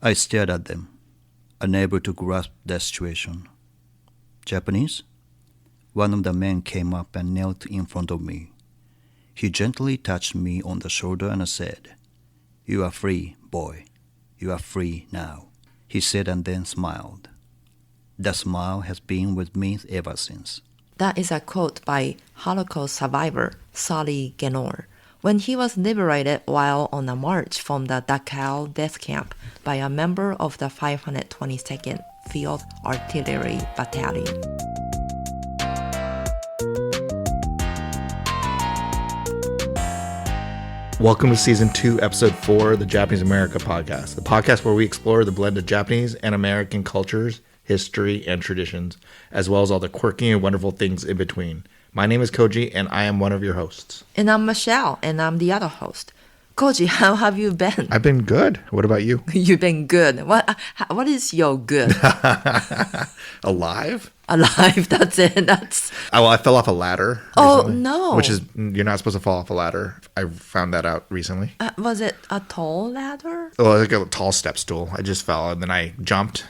I stared at them, unable to grasp the situation. Japanese? One of the men came up and knelt in front of me. He gently touched me on the shoulder and said, "You are free, boy. You are free now," he said and then smiled. That smile has been with me ever since. That is a quote by Holocaust survivor Solly Ganor when he was liberated while on a march from the Dachau death camp by a member of the 522nd Field Artillery Battalion. Welcome to Season 2, Episode 4 of the Japanese America podcast, the podcast where we explore the blend of Japanese and American cultures, history, and traditions, as well as all the quirky and wonderful things in between. My name is Koji, and I am one of your hosts. And I'm Michelle, and I'm the other host. Koji, how have you been? I've been good. What about you? You've been good. What is your good? Alive? Alive, that's it. Well, I fell off a ladder recently, no. Which is, you're not supposed to fall off a ladder. I found that out recently. Was it a tall ladder? Well, like a tall step stool. I just fell, and then I jumped,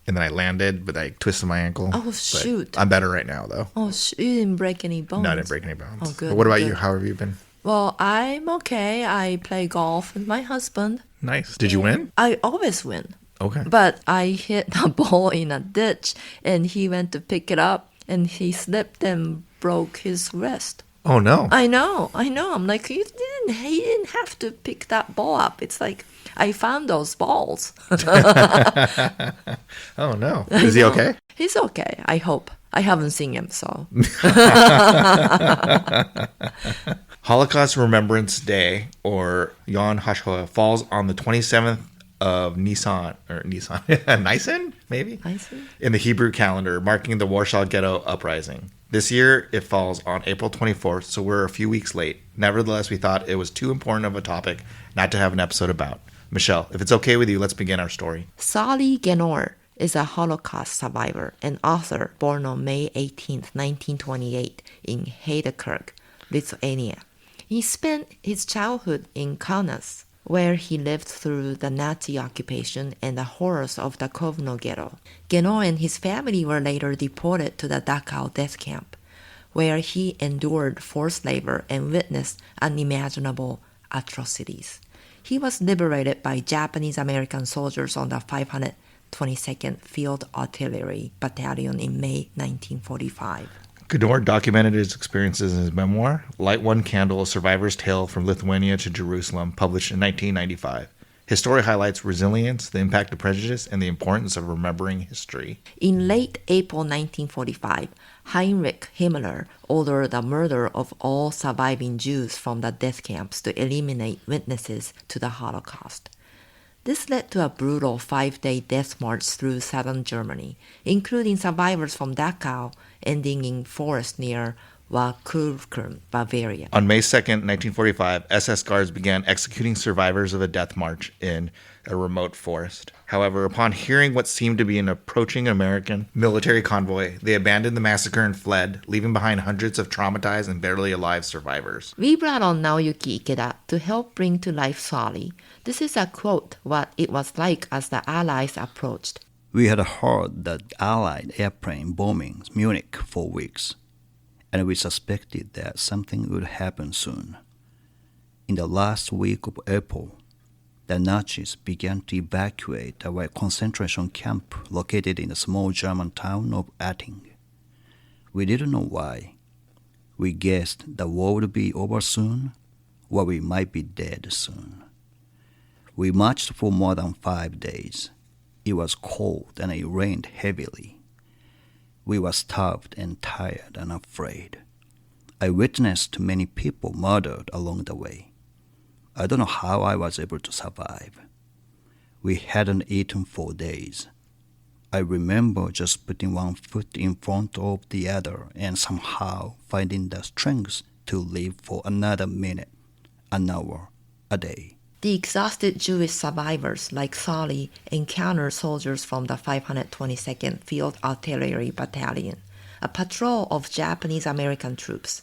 and then I landed, but I twisted my ankle. Oh, shoot. But I'm better right now, though. Oh, you didn't break any bones? No, I didn't break any bones. Oh, good. But what about good. you? How have you been? Well, I'm okay. I play golf with my husband. Nice. Did you win? I always win. Okay. But I hit a ball in a ditch, and he went to pick it up, and he slipped and broke his wrist. Oh, no. I know. I'm like, he didn't have to pick that ball up. It's like, I found those balls. Oh, no. Is he okay? He's okay, I hope. I haven't seen him, so. Holocaust Remembrance Day, or Yom HaShoah, falls on the 27th of Nisan, maybe? Nisan? In the Hebrew calendar, marking the Warsaw Ghetto Uprising. This year, it falls on April 24th, so we're a few weeks late. Nevertheless, we thought it was too important of a topic not to have an episode about. Michelle, if it's okay with you, let's begin our story. Solly Ganor is a Holocaust survivor and author born on May 18, 1928 in Heidelberg, Lithuania. He spent his childhood in Kaunas, where he lived through the Nazi occupation and the horrors of the Kovno ghetto. Ganor and his family were later deported to the Dachau death camp, where he endured forced labor and witnessed unimaginable atrocities. He was liberated by Japanese-American soldiers on the 522nd Field Artillery Battalion in May 1945. Ganor documented his experiences in his memoir, Light One Candle, A Survivor's Tale from Lithuania to Jerusalem, published in 1995. His story highlights resilience, the impact of prejudice, and the importance of remembering history. In late April 1945, Heinrich Himmler ordered the murder of all surviving Jews from the death camps to eliminate witnesses to the Holocaust. This led to a brutal 5-day death march through southern Germany, including survivors from Dachau, ending in forest near Wackurkern, Bavaria. On May 2nd, 1945, SS guards began executing survivors of a death march in a remote forest. However, upon hearing what seemed to be an approaching American military convoy, they abandoned the massacre and fled, leaving behind hundreds of traumatized and barely alive survivors. We brought on Naoyuki Ikeda to help bring to life Solly. This is a quote what it was like as the Allies approached. We had heard the Allied airplane bombing Munich for weeks, and we suspected that something would happen soon. In the last week of April, the Nazis began to evacuate our concentration camp located in the small German town of Atting. We didn't know why. We guessed the war would be over soon, or we might be dead soon. We marched for more than 5 days. It was cold and it rained heavily. We were starved and tired and afraid. I witnessed many people murdered along the way. I don't know how I was able to survive. We hadn't eaten for days. I remember just putting one foot in front of the other and somehow finding the strength to live for another minute, an hour, a day. The exhausted Jewish survivors like Solly encountered soldiers from the 522nd Field Artillery Battalion, a patrol of Japanese-American troops.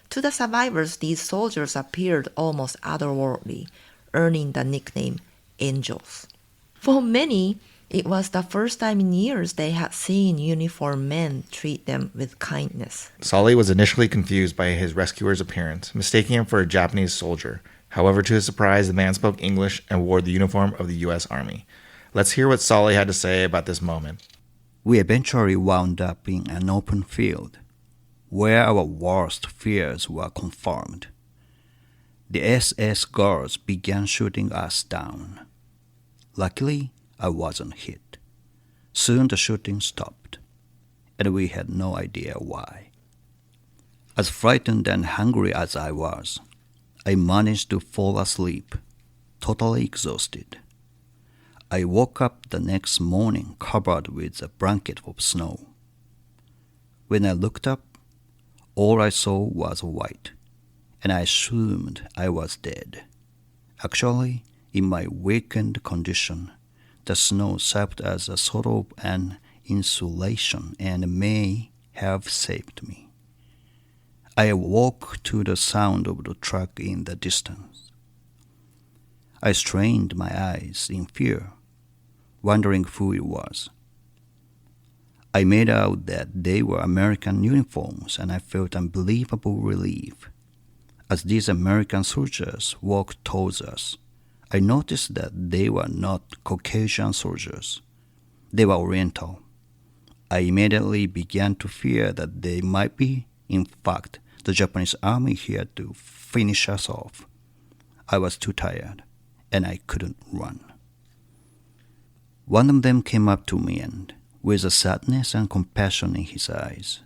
To the survivors, these soldiers appeared almost otherworldly, earning the nickname angels. For many, it was the first time in years they had seen uniformed men treat them with kindness. Solly was initially confused by his rescuer's appearance, mistaking him for a Japanese soldier. However, to his surprise, the man spoke English and wore the uniform of the U.S. Army. Let's hear what Solly had to say about this moment. We eventually wound up in an open field, where our worst fears were confirmed. The SS guards began shooting us down. Luckily, I wasn't hit. Soon the shooting stopped, and we had no idea why. As frightened and hungry as I was, I managed to fall asleep, totally exhausted. I woke up the next morning covered with a blanket of snow. When I looked up, all I saw was white, and I assumed I was dead. Actually, in my weakened condition, the snow served as a sort of an insulation and may have saved me. I awoke to the sound of the truck in the distance. I strained my eyes in fear, wondering who it was. I made out that they were American uniforms, and I felt unbelievable relief. As these American soldiers walked towards us, I noticed that they were not Caucasian soldiers. They were Oriental. I immediately began to fear that they might be, in fact, the Japanese army here to finish us off. I was too tired, and I couldn't run. One of them came up to me and, with a sadness and compassion in his eyes,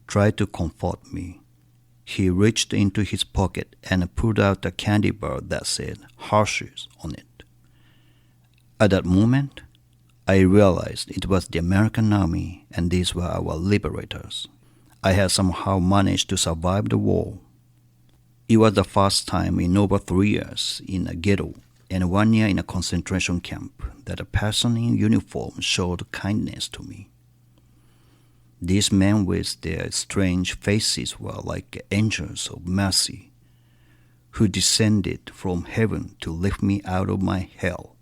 tried to comfort me. He reached into his pocket and pulled out a candy bar that said Hershey's on it. At that moment, I realized it was the American army and these were our liberators. I had somehow managed to survive the war. It was the first time in over 3 years in a ghetto and 1 year in a concentration camp that a person in uniform showed kindness to me. These men with their strange faces were like angels of mercy who descended from heaven to lift me out of my hell.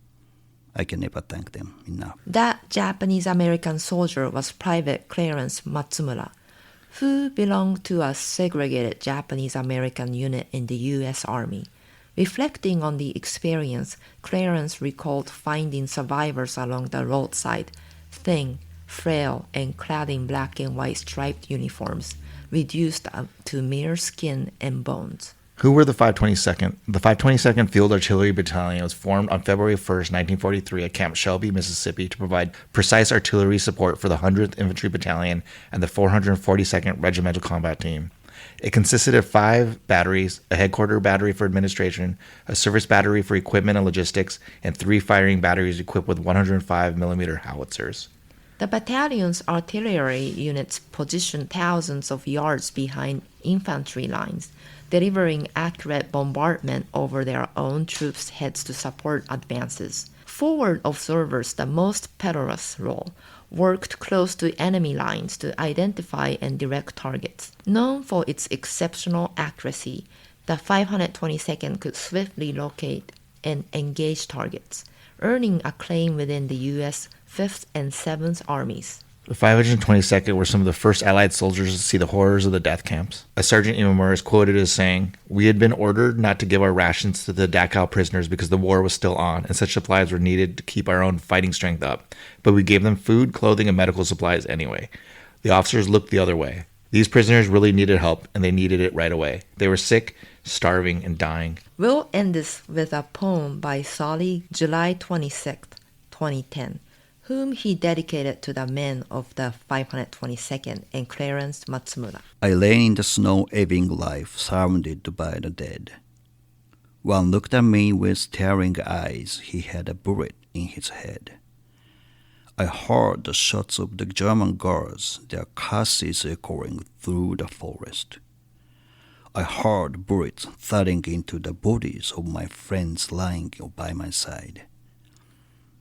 I can never thank them enough. That Japanese-American soldier was Private Clarence Matsumura, who belonged to a segregated Japanese-American unit in the U.S. Army. Reflecting on the experience, Clarence recalled finding survivors along the roadside, thin, frail, and clad in black and white striped uniforms, reduced to mere skin and bones. Who were the 522nd? The 522nd Field Artillery Battalion was formed on February 1st, 1943 at Camp Shelby, Mississippi to provide precise artillery support for the 100th Infantry Battalion and the 442nd Regimental Combat Team. It consisted of 5 batteries, a headquarter battery for administration, a service battery for equipment and logistics, and 3 firing batteries equipped with 105mm howitzers. The battalion's artillery units positioned thousands of yards behind infantry lines, delivering accurate bombardment over their own troops' heads to support advances. Forward observers, the most perilous role, worked close to enemy lines to identify and direct targets. Known for its exceptional accuracy, the 522nd could swiftly locate and engage targets, earning acclaim within the U.S. 5th and 7th Armies. The 522nd were some of the first Allied soldiers to see the horrors of the death camps. A Sergeant Imamura is quoted as saying, "We had been ordered not to give our rations to the Dachau prisoners because the war was still on, and such supplies were needed to keep our own fighting strength up. But we gave them food, clothing, and medical supplies anyway. The officers looked the other way. These prisoners really needed help, and they needed it right away. They were sick, starving, and dying." We'll end this with a poem by Solly, July 26, 2010. Whom he dedicated to the men of the 522nd and Clarence Matsumura. I lay in the snow ebbing life, surrounded by the dead. One looked at me with staring eyes. He had a bullet in his head. I heard the shots of the German guards, their curses echoing through the forest. I heard bullets thudding into the bodies of my friends lying by my side.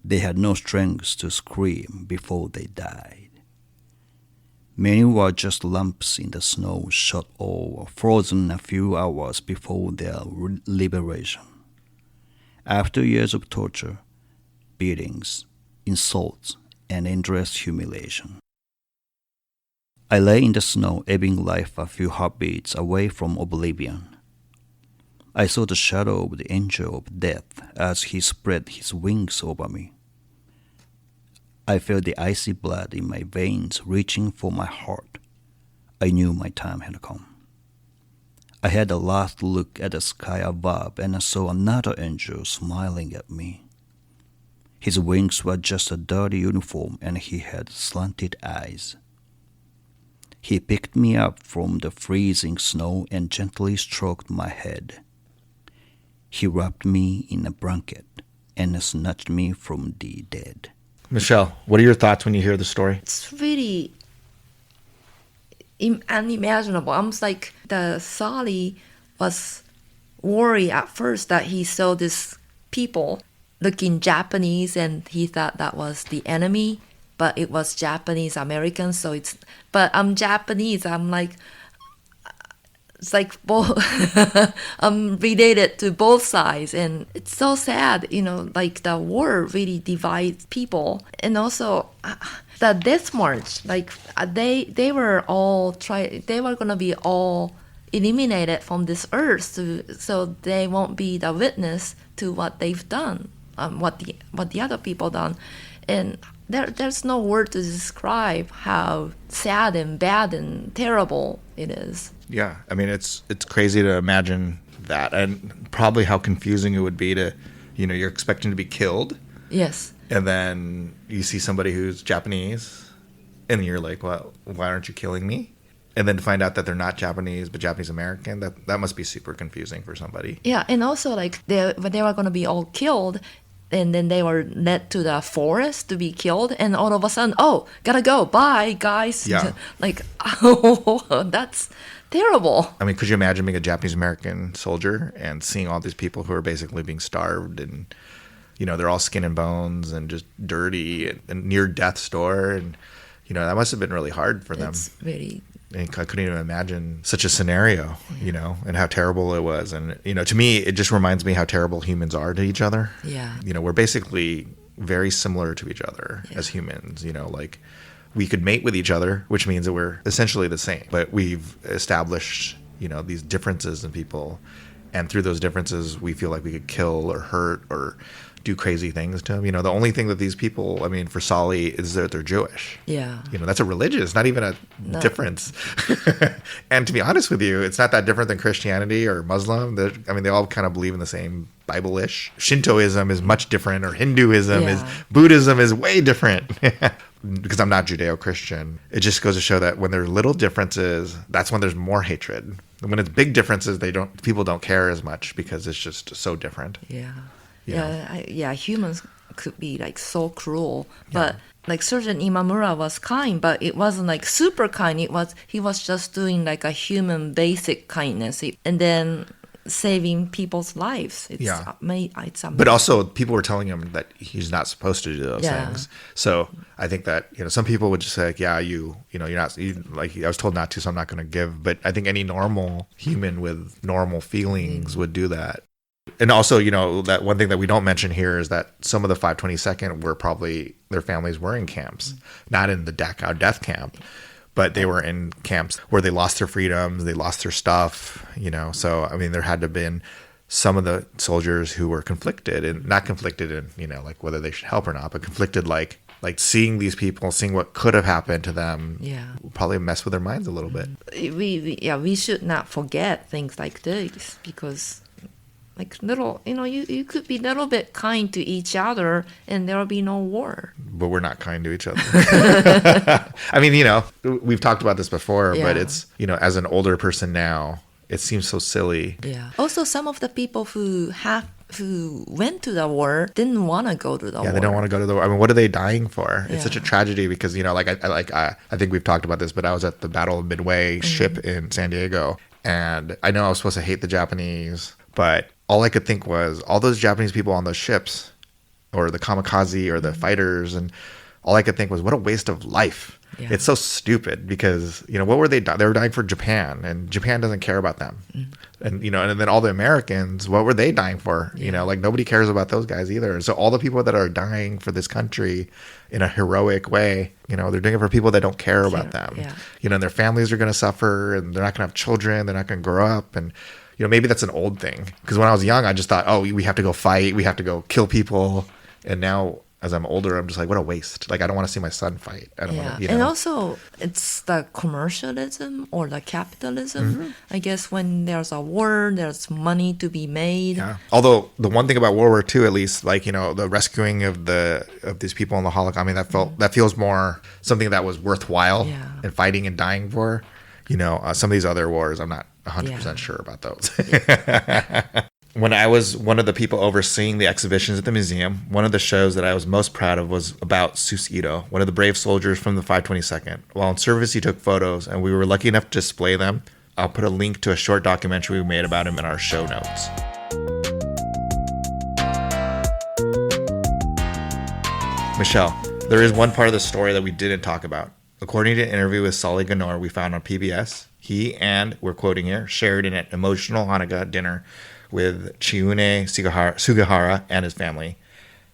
They had no strength to scream before they died. Many were just lumps in the snow, shot or frozen a few hours before their liberation. After years of torture, beatings, insults, and endless humiliation. I lay in the snow, ebbing life a few heartbeats away from oblivion. I saw the shadow of the angel of death as he spread his wings over me. I felt the icy blood in my veins reaching for my heart. I knew my time had come. I had a last look at the sky above and I saw another angel smiling at me. His wings were just a dirty uniform and he had slanted eyes. He picked me up from the freezing snow and gently stroked my head. He wrapped me in a blanket and snatched me from the dead. Michelle, what are your thoughts when you hear the story? It's really unimaginable. Almost like the Solly was worried at first that he saw this people looking Japanese and he thought that was the enemy, but it was Japanese Americans. So but I'm Japanese. I'm like, it's like both. I'm related to both sides, and it's so sad. Like the war really divides people, and also the death march. Like they were gonna be all eliminated from this earth, so they won't be the witness to what they've done, what the other people done, and there's no word to describe how sad and bad and terrible it is. Yeah, I mean, it's crazy to imagine that, and probably how confusing it would be to, you're expecting to be killed. Yes. And then you see somebody who's Japanese, and you're like, well, why aren't you killing me? And then to find out that they're not Japanese, but Japanese American, that must be super confusing for somebody. Yeah, and also like they were going to be all killed, and then they were led to the forest to be killed, and all of a sudden, oh, gotta go, bye, guys. Yeah. Like, oh, that's terrible. I mean, could you imagine being a Japanese American soldier and seeing all these people who are basically being starved and, they're all skin and bones and just dirty and near death's door. And, that must have been really hard for them. It's really... And I couldn't even imagine such a scenario, and how terrible it was. And, to me, it just reminds me how terrible humans are to each other. Yeah. We're basically very similar to each other as humans, like we could mate with each other, which means that we're essentially the same. But we've established, these differences in people. And through those differences, we feel like we could kill or hurt or do crazy things to them. The only thing that these people, I mean, for Solly, is that they're Jewish. Yeah. That's a religious, not even a difference. And to be honest with you, it's not that different than Christianity or Muslim. They all kind of believe in the same Bible-ish. Shintoism is much different, or Hinduism is, Buddhism is way different. Because I'm not Judeo-Christian. It just goes to show that when there are little differences, that's when there's more hatred. And when it's big differences, people don't care as much because it's just so different. Yeah. Yeah. Humans could be like so cruel, but like Sergeant Imamura was kind, but it wasn't like super kind. He was just doing like a human basic kindness, and then saving people's lives. It's amazing. But also, people were telling him that he's not supposed to do those things. So I think that some people would just say, like, you're not. I was told not to, so I'm not going to give. But I think any normal human with normal feelings would do that. And also, that one thing that we don't mention here is that some of the 522nd were probably, their families were in camps, not in the Dachau death camp, but they were in camps where they lost their freedoms, they lost their stuff, So, I mean, there had to have been some of the soldiers who were conflicted, and not conflicted in, like whether they should help or not, but conflicted like seeing these people, seeing what could have happened to them, probably mess with their minds a little bit. We should not forget things like this, because like little, you could be a little bit kind to each other and there will be no war. But we're not kind to each other. I mean, we've talked about this before, but it's, as an older person now, it seems so silly. Yeah. Also, some of the people who went to the war didn't want to go to the war. Yeah, they don't want to go to the war. I mean, what are they dying for? It's such a tragedy because, I think we've talked about this, but I was at the Battle of Midway ship in San Diego, and I know I was supposed to hate the Japanese, but all I could think was all those Japanese people on those ships, or the kamikaze or the fighters, and all I could think was, what a waste of life. Yeah. It's so stupid because, what were they dying? They were dying for Japan, and Japan doesn't care about them. And, and then all the Americans, what were they dying for? Nobody cares about those guys either. So all the people that are dying for this country in a heroic way, they're doing it for people that don't care about them. Yeah. And their families are going to suffer, and they're not going to have children. They're not going to grow up. And, maybe that's an old thing. Because when I was young, I just thought, oh, we have to go fight. We have to go kill people. And now, as I'm older, I'm just like, what a waste. I don't want to see my son fight. I don't want to, And also, it's the commercialism or the capitalism. I guess when there's a war, there's money to be made. Yeah. Although the one thing about World War II, at least, the rescuing of these people in the Holocaust, that feels more something that was worthwhile and fighting and dying for. Some of these other wars, I'm not 100% sure about those. When I was one of the people overseeing the exhibitions at the museum, one of the shows that I was most proud of was about Susuito, one of the brave soldiers from the 522nd. While in service, he took photos, and we were lucky enough to display them. I'll put a link to a short documentary we made about him in our show notes. Michelle, there is one part of the story that we didn't talk about. According to an interview with Solly Ganor we found on PBS, he and, we're quoting here, shared in an emotional Hanukkah dinner with Chiune Sugihara and his family.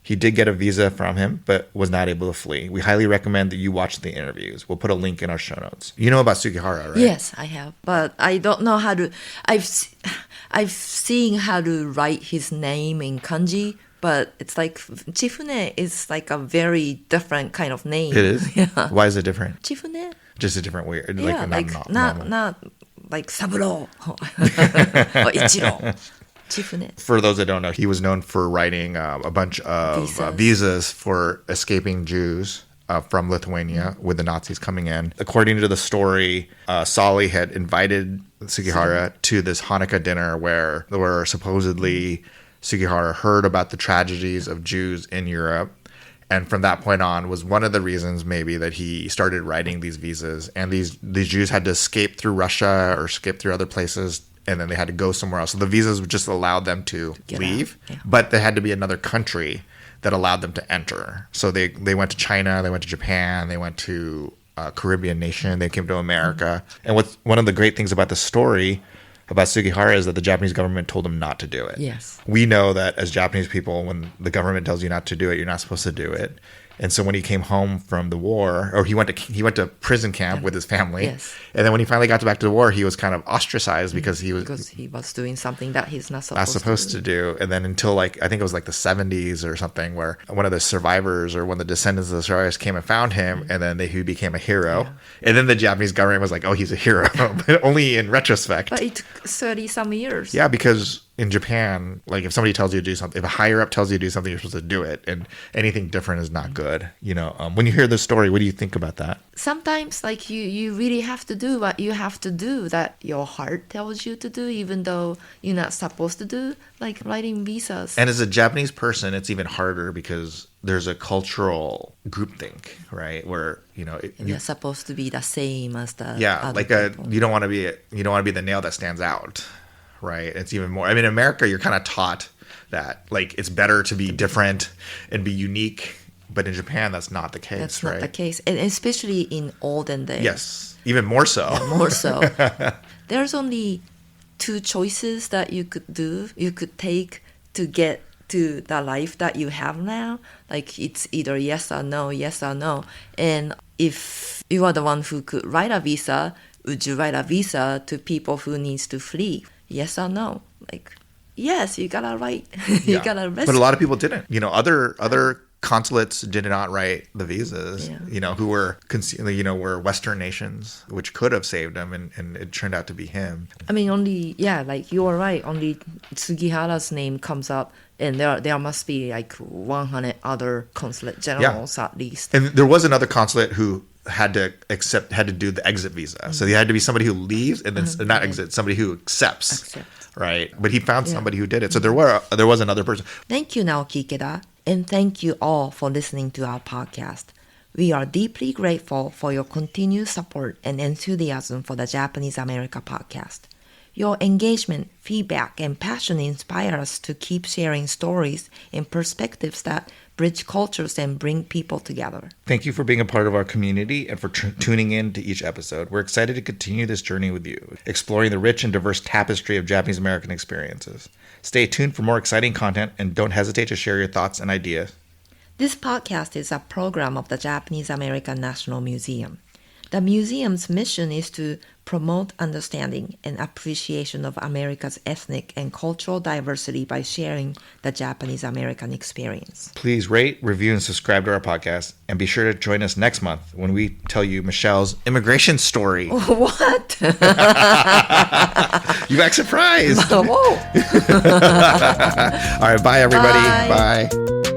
He did get a visa from him, but was not able to flee. We highly recommend that you watch the interviews. We'll put a link in our show notes. You know about Sugihara, right? Yes, I have. But I don't know how to... I've seen how to write his name in kanji, but it's like Chifune is like a very different kind of name. It is? Yeah. Why is it different? Chifune? Just a different weird. Yeah, not like Saburo or Ichiro. Chifune. For those that don't know, he was known for writing a bunch of visas for escaping Jews from Lithuania with the Nazis coming in. According to the story, Solly had invited Sugihara to this Hanukkah dinner where supposedly Sugihara heard about the tragedies of Jews in Europe. And from that point on was one of the reasons maybe that he started writing these visas. And these Jews had to escape through Russia or escape through other places, and then they had to go somewhere else. So the visas just allowed them to leave, but there had to be another country that allowed them to enter. So they went to China, they went to Japan, they went to a Caribbean nation, they came to America. And one of the great things about the story about Sugihara is that the Japanese government told him not to do it. Yes. We know that as Japanese people, when the government tells you not to do it, you're not supposed to do it. And so when he came home from the war, or he went to prison camp with his family. Yes. And then when he finally got back to the war, he was kind of ostracized because he was doing something that he's not supposed to do. And then until I think it was the 70s or something, where one of the survivors or one of the descendants of the survivors came and found him, and then he became a hero. Yeah. And then the Japanese government was like, oh, he's a hero, but only in retrospect. But it took 30-some years. Yeah, because in Japan, if somebody tells you to do something, if a higher up tells you to do something, you're supposed to do it, and anything different is not good. When you hear this story, what do you think about that? Sometimes, you really have to do what you have to do that your heart tells you to do, even though you're not supposed to do, like writing visas. And as a Japanese person, it's even harder because there's a cultural groupthink, right? Where you're supposed to be the same as the other people. You don't want to be the nail that stands out. Right. It's even more. In America, you're kind of taught that it's better to be different and be unique. But in Japan, that's not the case. That's right? not the case. And especially in olden days. Yes. Even more so. Yeah, more so. There's only two choices that you could do. You could take to get to the life that you have now. It's either yes or no, yes or no. And if you are the one who could write a visa, would you write a visa to people who needs to flee? Yes or no? Yes, you gotta write. You gotta rescue. But a lot of people didn't. Other consulates did not write the visas. Yeah. Who were were Western nations, which could have saved them, and it turned out to be him. You are right. Only Sugihara's name comes up, and there must be 100 other consulate generals at least. And there was another consulate who had to do the exit visa. So there had to be somebody who leaves and then not exit, somebody who accepts. Right. But he found somebody who did it. So there was another person. Thank you, Naoyuki Ikeda, and thank you all for listening to our podcast. We are deeply grateful for your continued support and enthusiasm for the Japanese America podcast. Your engagement, feedback, and passion inspire us to keep sharing stories and perspectives that bridge cultures, and bring people together. Thank you for being a part of our community and for tuning in to each episode. We're excited to continue this journey with you, exploring the rich and diverse tapestry of Japanese American experiences. Stay tuned for more exciting content and don't hesitate to share your thoughts and ideas. This podcast is a program of the Japanese American National Museum. The museum's mission is to promote understanding and appreciation of America's ethnic and cultural diversity by sharing the Japanese American experience. Please rate, review, and subscribe to our podcast. And be sure to join us next month when we tell you Michelle's immigration story. What? You act surprised. Whoa. All right, bye, everybody. Bye.